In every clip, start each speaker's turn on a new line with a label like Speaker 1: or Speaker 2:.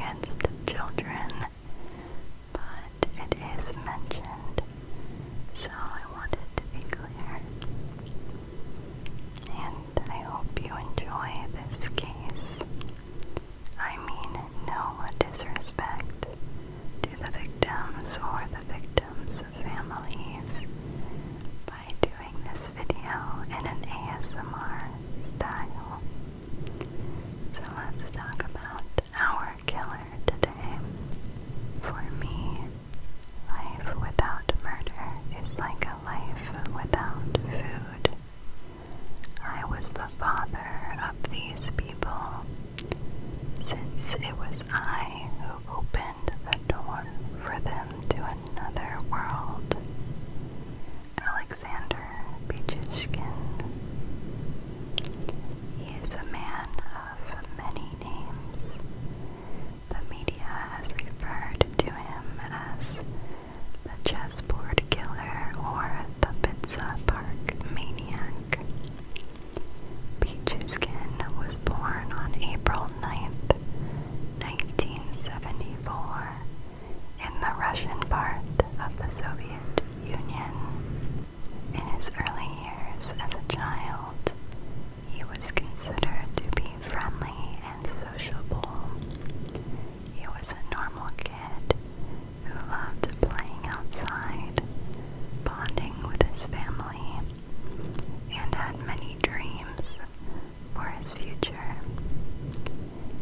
Speaker 1: against children, but it is mentioned, so I wanted to be clear. And I hope you enjoy this case. I mean no disrespect to the victims or the victims' families by doing this video in an ASMR style. So let's talk about our killer today. For me, life without murder is like a life without food. I was the father of these people, since it was I who opened the door for them to another world. Alexander Pichushkin. He is a man of many names. The media has referred to him as the Chessboard Killer or the Pizza Park Maniac. Pichushkin was born on April 9th, 1974, in the Russian part of the Soviet Union. In his early years as a child, he was considered to be friendly and sociable. He was a normal kid who loved playing outside, bonding with his family, and had many dreams for his future.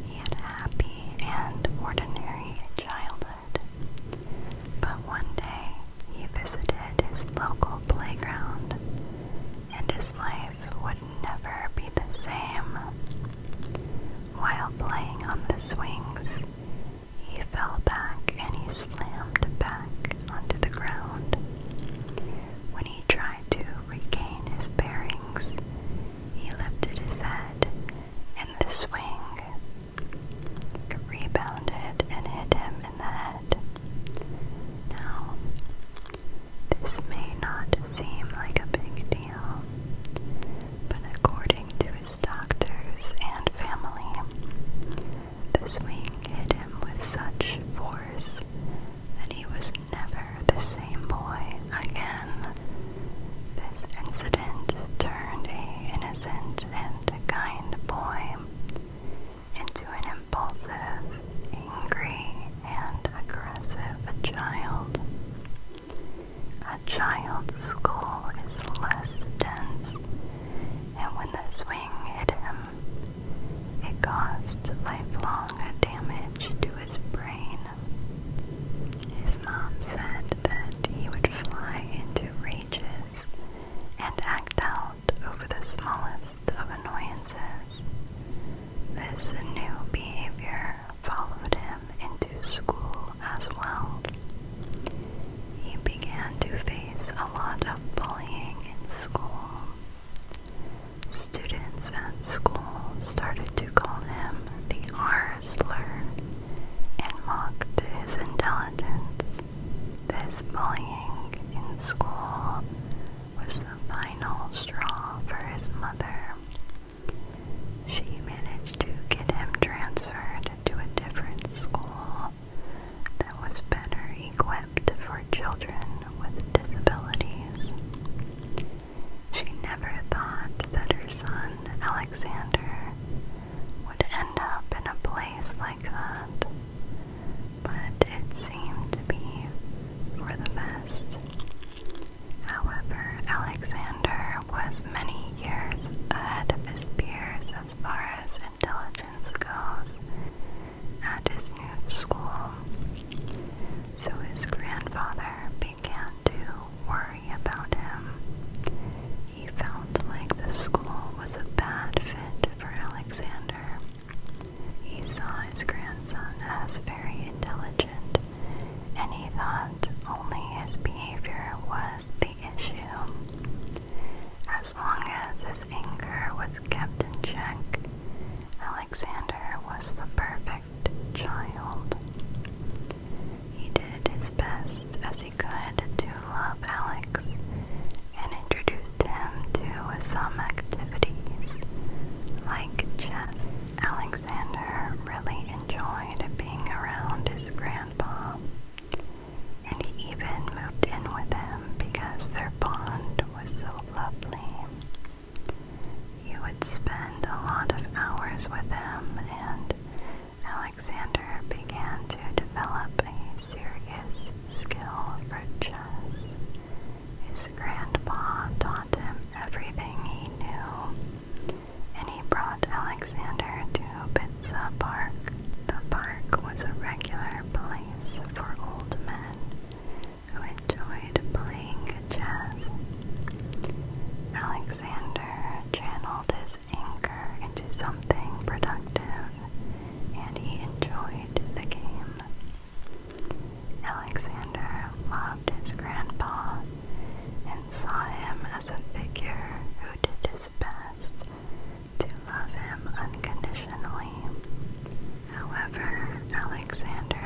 Speaker 1: He had a happy and ordinary childhood, but one day he visited his local playground, and his life would never be the same. While playing on the swings, he fell back and he slammed back onto the ground. When he tried to regain his bearings, he lifted his head, and the swing rebounded and hit him in the head. Now, this may not seem like a big deal, but according to his doctors and family, the swing hit him with such force that he was never the same boy again. This incident turned an innocent and kind boy into an impulsive, angry, and aggressive child. A child's skull is less dense, and when the swing hit him, it caused lifelong damage to his brain. His mom said that he would fly into rages and act out over the smallest of annoyances. This new behavior followed him into school as well. He began to face a lot of bullying in school. Students at school started to call him the R slur and mocked his intelligence. This bullying in school was the final straw for his mother. She managed to get him transferred to a different school that was better equipped for children with disabilities. She never thought that her son, Alexander, would end up in a place like that, but it seemed to be for the best.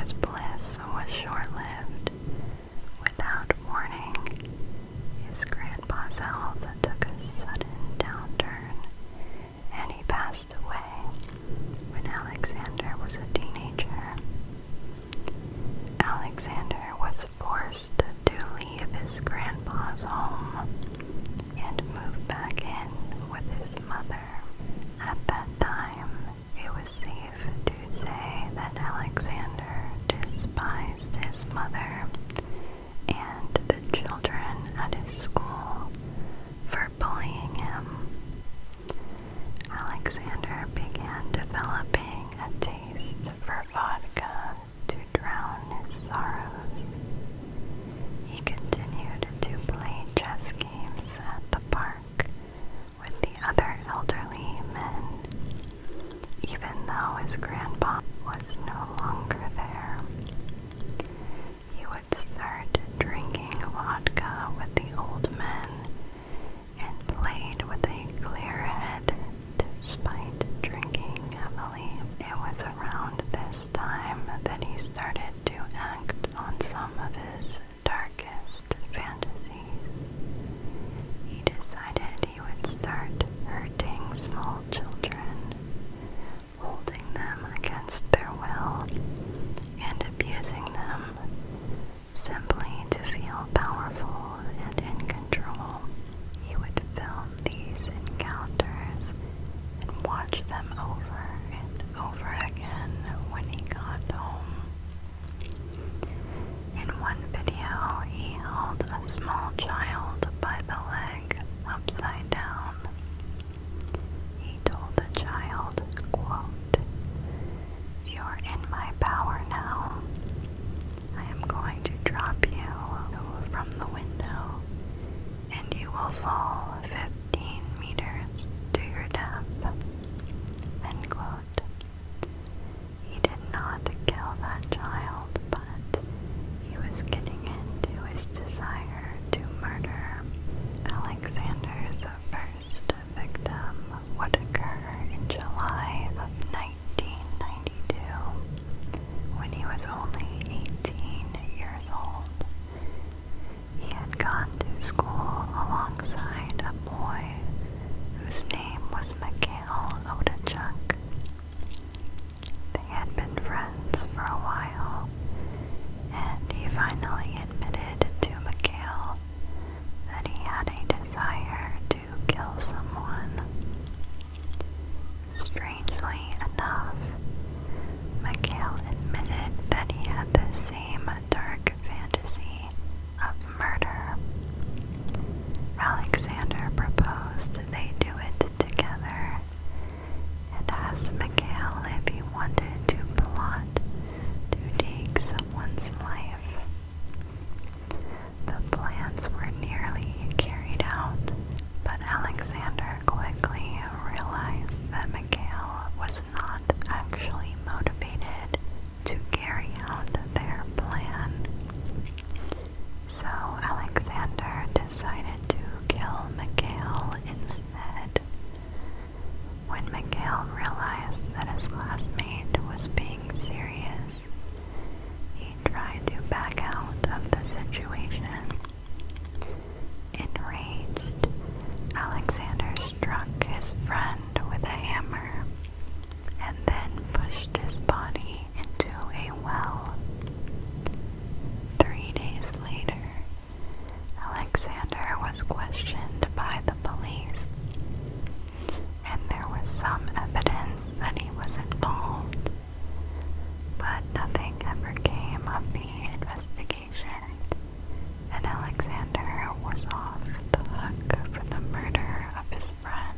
Speaker 1: Alexander's bliss was short-lived. Without warning, his grandpa's health took a sudden downturn, and he passed away when Alexander was a teenager. Alexander was forced to leave his grandpa's home and move back in with his mother. At that time, it was safe to say that Alexander despised his mother and the children at his school for bullying him. Alexander began developing a taste for vodka to drown his sorrows. He continued to play chess games at the park with the other elderly men, even though his grandpa was no longer there. He would start drinking vodka with the old men and played with a clear head despite drinking heavily. It was around this time that he started to act on some of his darkest fantasies. He decided he would start hurting small children, holding them against their will, and abusing them simply to feel powerful and in control. He would film these encounters and watch them over and over again when he got home. In one video, he held a small child by the leg upside down. He told the child, quote, "You're in my power now. I am going to drop you from the window, and you will fall 15 meters to your death." End quote. He did not kill that child, but he was getting into his desire to murder. Alexander's first victim would occur in July of 1992, when he was only 18 years old. He had gone to school alongside a boy whose name was Miguel Odenchuk. They had been friends for a while, and he finally admitted to Miguel that he had a desire to kill someone. Strangely enough, Miguel admitted that he had the same dark fantasy of murder. Alexander proposed they do it together and asked Miguel if he wanted to plot to take someone's life. The plans were nearly carried out, but Alexander quickly realized that Miguel was not actually motivated to carry out their plan. So Alexander decided to kill Miguel instead. When Miguel realized that his classmate was being serious, he tried to back out of the situation. Enraged, Alexander struck his friend with a hammer and then pushed his body into a well. 3 days later, Alexander was questioned by the police, and there was some evidence that he was involved, but nothing ever came of the investigation, and Alexander was off the hook for the murder of his friend.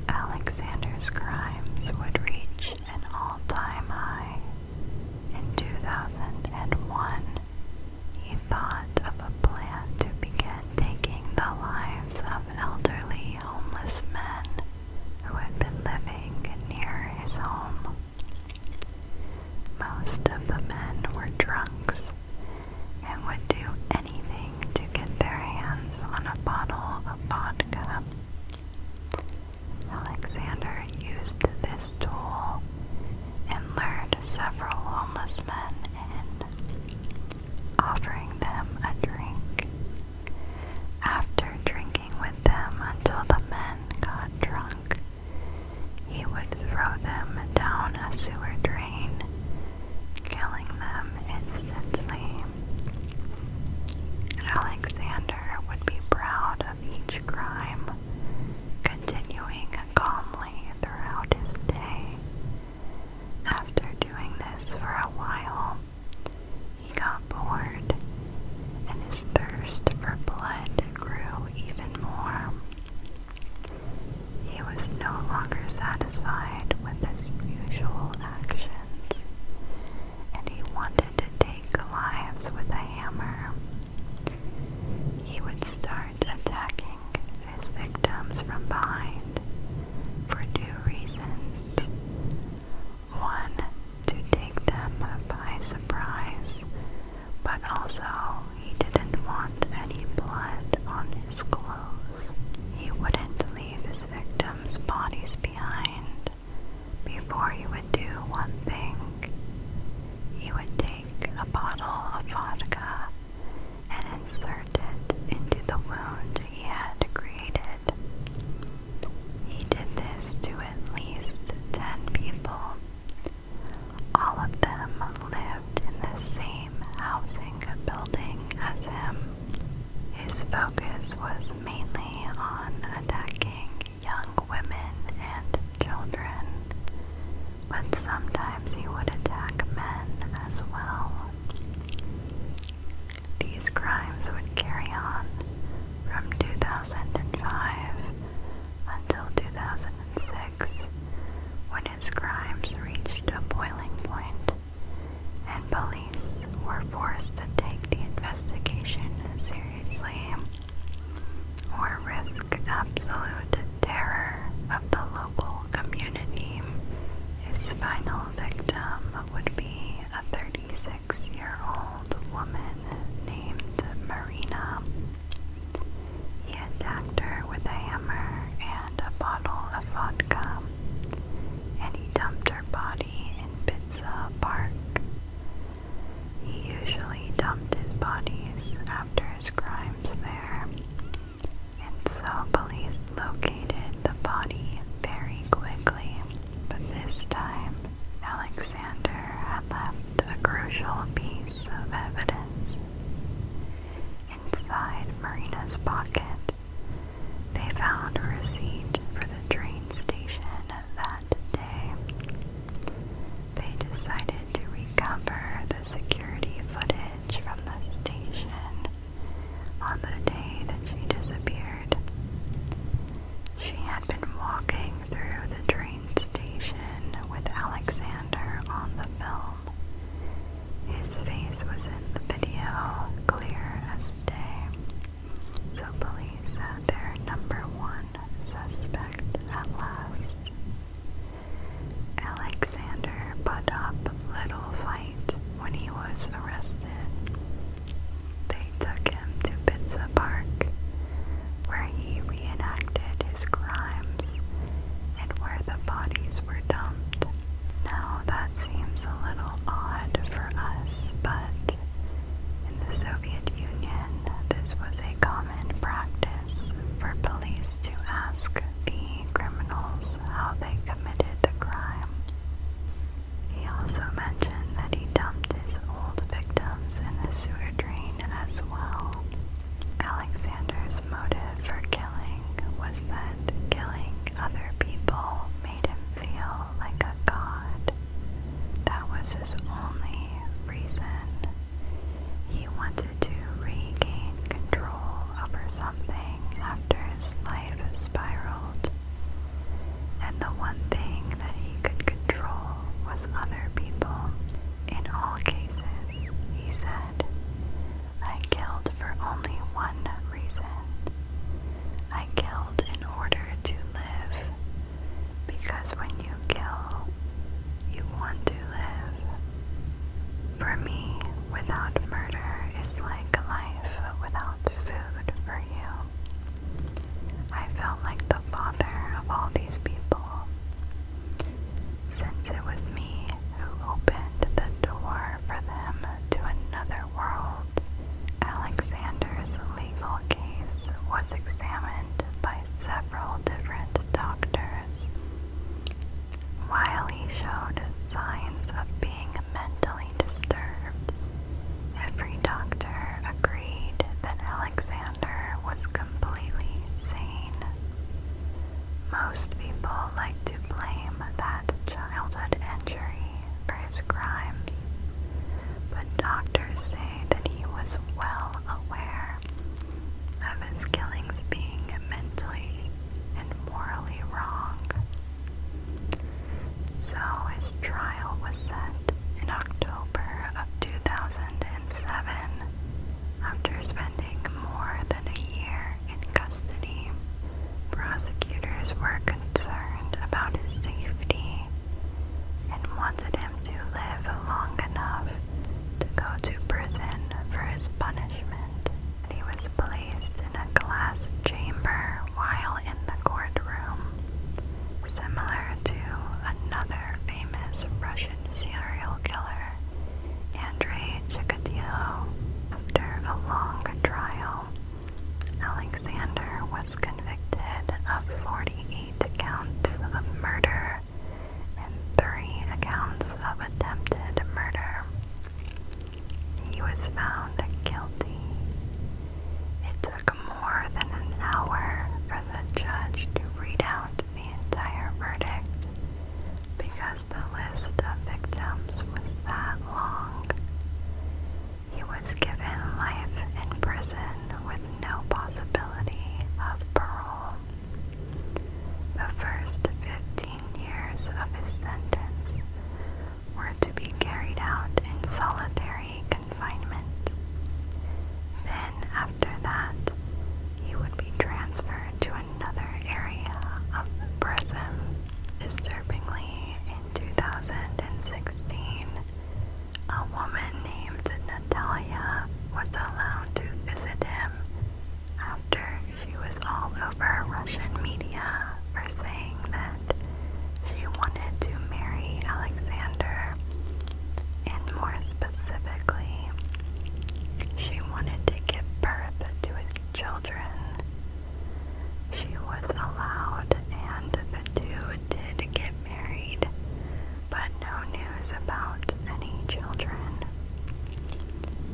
Speaker 1: Alexander's crimes would reach an all-time high. In 2001, he thought of a plan to begin taking the lives of elderly homeless men who had been living near his home. Most of the men were several homeless men in, offering them a drink. After drinking with them until the men got drunk, he would throw them down a sewer drain, killing them instantly. Alexander would be proud of each crime, continuing calmly throughout his day. After doing this for a while, he got bored, and his thirst for blood grew even more. He was no longer satisfied with his usual actions, and he wanted to take lives with a hammer. He would start attacking his victims from behind for two reasons. One, to take them by surprise, but also he didn't want any blood on his clothes. He wouldn't leave his victims' bodies behind before he would do one thing. He would take a bottle of vodka and insert it into the wound he had created. He did this to at least 10 people. All of them lived in the same housing building as him. His focus was mainly on attacking young women and children, but sometimes he would attack men as well. These crimes would carry on from 2005 until 2006, when his crimes reached a boiling point, and police were forced to take the investigation seriously or risk absolute terror of the local community. His final victim would be a 36-year-old woman named Marina. He attacked her with a hammer and a bottle of vodka, and he dumped her body in Pizza Park. He usually dumped his bodies after his crimes there, and so police located the body very quickly. But this time, Alexander had left a crucial piece of evidence. Inside Marina's pocket, they found a receipt for the train station that day. They decided to recover the security footage from the station on the day that she disappeared. She had been walking through the train station with Alexander on the film. His face was in the video, clear as day. So police had their number one suspect at last. Alexander put up little fight when he was arrested. They took him to Pizza Park, where he reenacted his crimes and where the bodies were dumped. Now that seems a little odd for us, but his crimes, but doctors say that he was well aware of his killings being mentally and morally wrong. So his trial was set in October of 2007 after spending more than a year in custody. Prosecutors were concerned about his safety and wanted him to live long enough to go to prison for his punishment. He was placed in a glass chamber while in the courtroom, similar to another famous Russian serial killer, Andrei Chikatilo. After a long trial, Alexander was convicted of 48 counts of murder and 3 accounts of attempted murder. He was found guilty. It took more than an hour for the judge to read out the entire verdict because the list of victims was that long. He was given life in prison with no possibility of parole. The first 15 years of his sentence were to be carried out in solitary confinement. Then, after that, he would be transferred to another area of the prison. Disturbingly, in 2016, a woman named Natalia was allowed to visit him after she was all over Russian media for saying that she wanted to marry Alexander, and more specifically, she wanted to give birth to his children. She was allowed, and the two did get married, but no news about any children.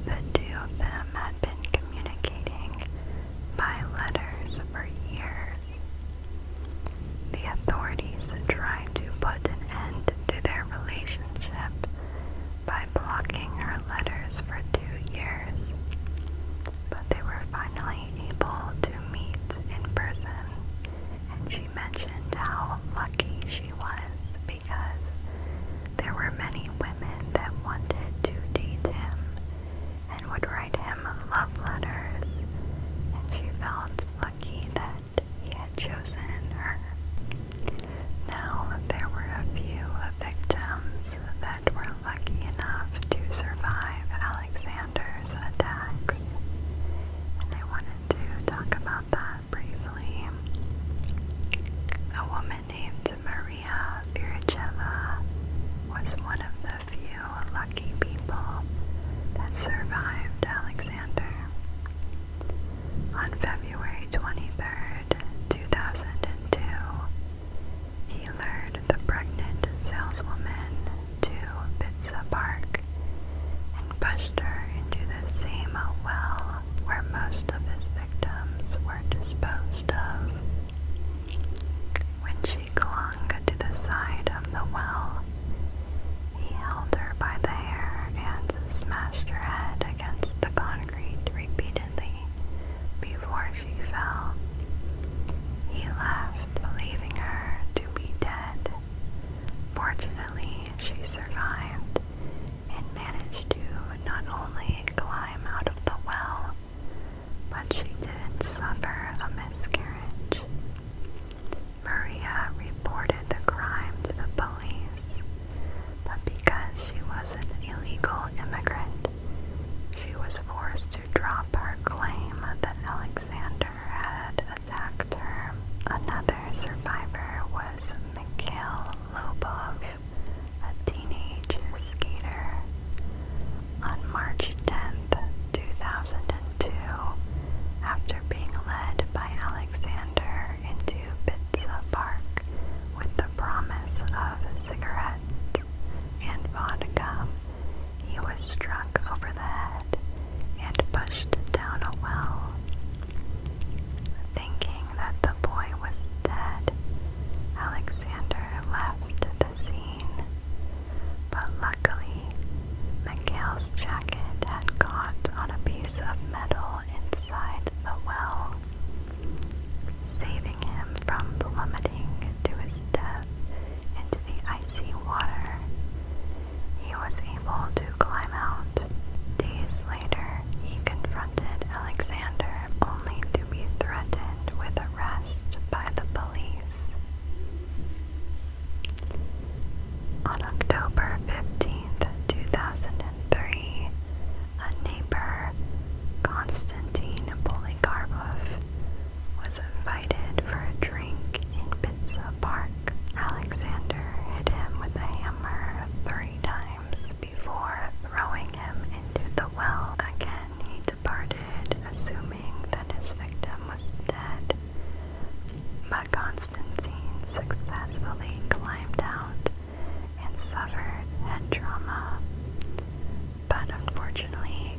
Speaker 1: The two of them had been communicating by letters for years. The authorities tried to put an end to their relationship by blocking her letters for 2 years, but they were finally able to meet in person, and she mentioned how lucky she was because there were many women that wanted unfortunately,